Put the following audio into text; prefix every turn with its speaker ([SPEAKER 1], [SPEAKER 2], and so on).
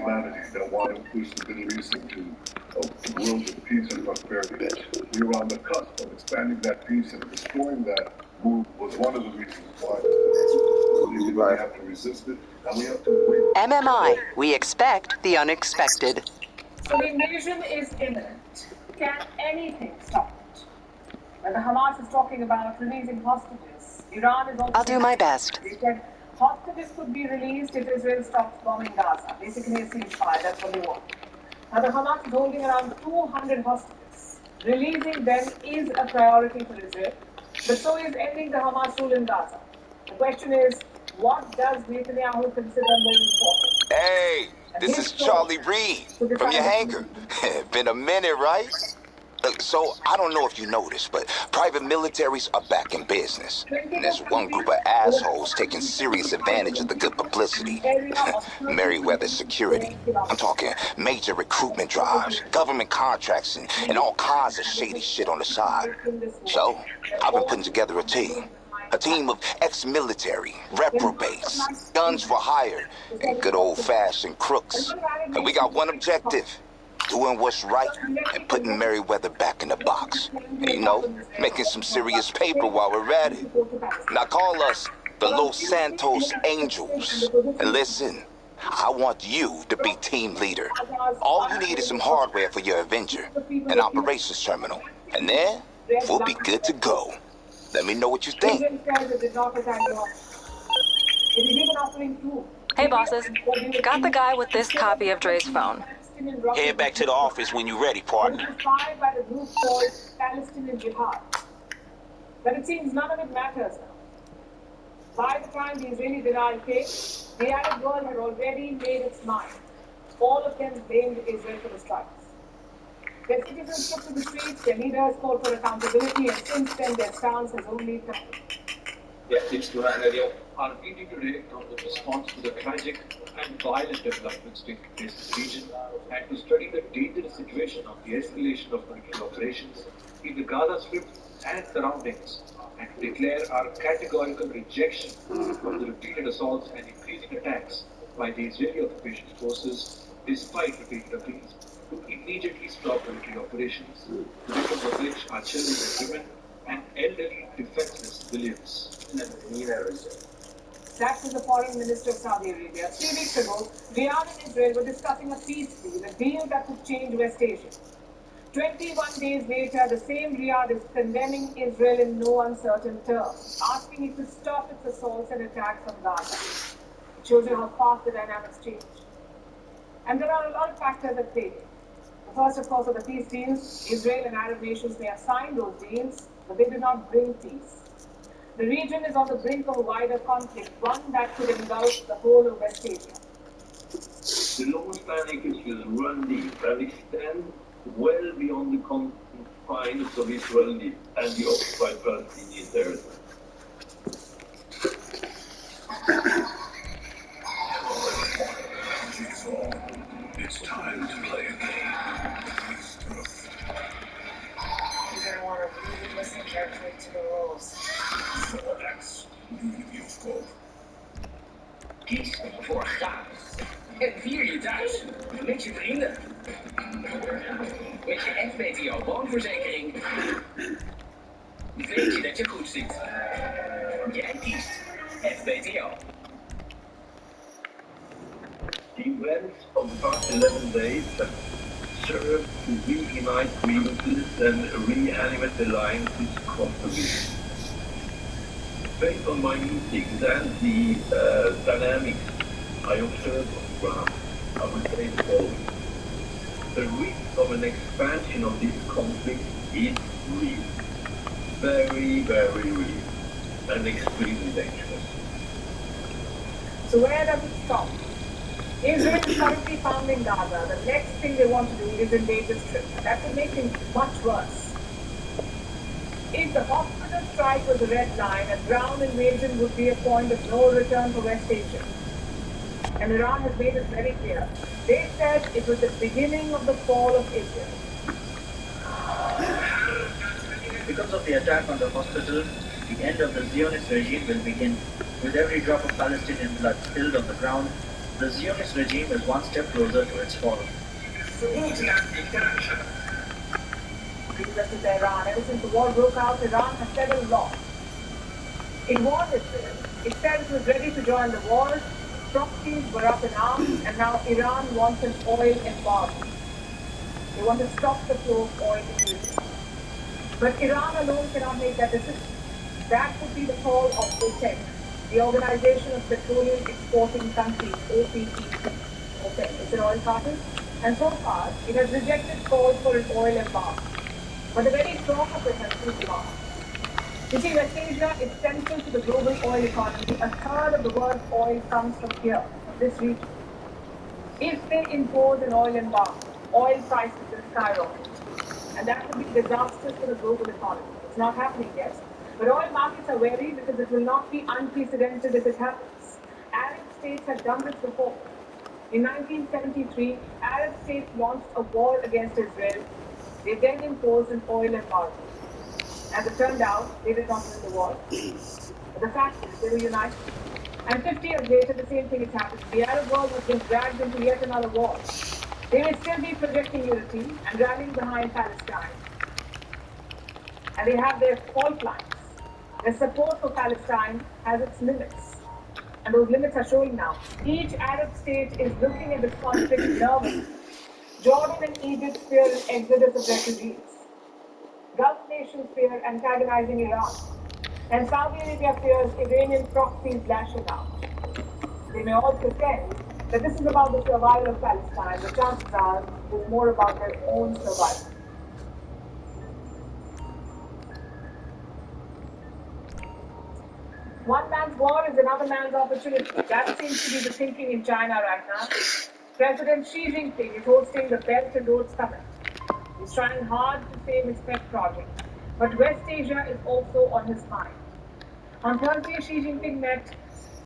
[SPEAKER 1] humanities that want to push the Middle East into a world of peace and prosperity. We were on the cusp of expanding that peace and destroying that move was one of the reasons why we have to resist it and we have to wait.
[SPEAKER 2] MMI, we expect the unexpected.
[SPEAKER 3] So the invasion is imminent. Can anything stop it? When the Hamas is talking about releasing hostages, Iran is also...
[SPEAKER 2] I'll do my best.
[SPEAKER 3] They said hostages could be released if Israel stops bombing Gaza. Basically a ceasefire, that's what they want. Now the Hamas is holding around 200 hostages. Releasing them is a priority for Israel, but so is ending the Hamas rule in Gaza. The question is, what does Netanyahu consider more important?
[SPEAKER 4] Hey, this is Charlie Reed from your hangar. Been a minute, right? So, I don't know if you noticed, but private militaries are back in business. And there's one group of assholes taking serious advantage of the good publicity. Merryweather Security. I'm talking major recruitment drives, government contracts, and all kinds of shady shit on the side. So, I've been putting together a team. A team of ex-military, reprobates, guns for hire, and good old-fashioned crooks. And we got one objective. Doing what's right and putting Merryweather back in the box. And, you know, making some serious paper while we're at it. Now call us the Los Santos Angels. And listen, I want you to be team leader. All you need is some hardware for your Avenger, an operations terminal. And then we'll be good to go. Let me know what you think.
[SPEAKER 5] Hey bosses, got the guy with this copy of Dre's phone.
[SPEAKER 6] Head back to the office when you're ready, partner.
[SPEAKER 3] Inspired by the group called Palestinian Jihad. But it seems none of it matters now. By the time the Israeli denial came, the Arab world had already made its mind. All of them blamed Israel for the strikes. Their citizens took to the streets, their leaders called for accountability, and since then their stance has only tightened.
[SPEAKER 7] Yes, it's Duran. Our meeting today comes in response to the tragic and violent developments taking place in the region and to study the dangerous situation of the escalation of military operations in the Gaza Strip and surroundings, and to declare our categorical rejection of the repeated assaults and increasing attacks by the Israeli occupation forces, despite repeated appeals to immediately stop military operations, the victims of which are children and women and elderly defenseless civilians.
[SPEAKER 3] That was the foreign minister of Saudi Arabia. 3 weeks ago, Riyadh and Israel were discussing a peace deal, a deal that could change West Asia. 21 days later, the same Riyadh is condemning Israel in no uncertain terms, asking it to stop its assaults and attacks on Gaza. It shows you how fast the dynamics change. And there are a lot of factors at play. The first, of course, are the peace deals. Israel and Arab nations may have signed those deals, but they did not bring peace. The region is on the brink of a wider conflict, one that could engulf the whole of West Asia.
[SPEAKER 7] The lowest panic issues run deep and extend well beyond the confines of Israel and the occupied Palestinian territory.
[SPEAKER 1] It's time to play a game.
[SPEAKER 3] You're going to want to really listen carefully to the rules.
[SPEAKER 1] Relax. You scope.
[SPEAKER 8] Kies voor gaaf. En vier je thuis met je vrienden. Met je FBTO woonverzekering weet je dat je goed zit. Jij kiest FBTO.
[SPEAKER 7] The events of the past 11 days have served to reunite grievances and reanimate alliances across the region. Based on my meetings and the dynamics I observed on the ground, I would say the following. The risk of an expansion of this conflict is real. Very, very real. And extremely dangerous.
[SPEAKER 3] So where does it stop? Israel is currently pounding Gaza. The next thing they want to do is invade the Strip. That would make things much worse. If the hospital strike was a red line, a ground invasion would be a point of no return for West Asia. And Iran has made it very clear. They said it was the beginning of the fall of Israel.
[SPEAKER 8] Because of the attack on the hospital, the end of the Zionist regime will begin. With every drop of Palestinian blood spilled on the ground, the Zionist regime is one step closer to its fall.
[SPEAKER 3] Versus Iran. Ever since the war broke out, Iran has several laws. It warned Israel. It said it was ready to join the war. Proxies were up in arms, and now Iran wants an oil embargo. They want to stop the flow of oil to Israel. But Iran alone cannot make that decision. That would be the call of OPEC, the Organization of Petroleum Exporting Countries, OPEC. OPEC, it's an oil cartel. And so far, it has rejected calls for an oil embargo. But the very talk of it has proved wrong. You see, West Asia is central to the global oil economy. A third of the world's oil comes from here, this region. If they impose an oil embargo, oil prices will skyrocket. And that would be disastrous for the global economy. It's not happening yet. But oil markets are wary because it will not be unprecedented if it happens. Arab states have done this before. In 1973, Arab states launched a war against Israel. They then imposed an oil embargo. As it turned out, they did not win the war. But the fact is, they were united. And 50 years later, the same thing has happened. The Arab world has been dragged into yet another war. They may still be projecting unity and rallying behind Palestine. And they have their fault lines. Their support for Palestine has its limits. And those limits are showing now. Each Arab state is looking at this conflict nervously. Jordan and Egypt fear an exodus of refugees. Gulf nations fear antagonizing Iran. And Saudi Arabia fears Iranian proxies lashing out. They may all pretend that this is about the survival of Palestine, but chances are it's more about their own survival. One man's war is another man's opportunity. That seems to be the thinking in China right now. President Xi Jinping is hosting the Belt and Road Summit. He's trying hard to save his pet project. But West Asia is also on his mind. On Thursday, Xi Jinping met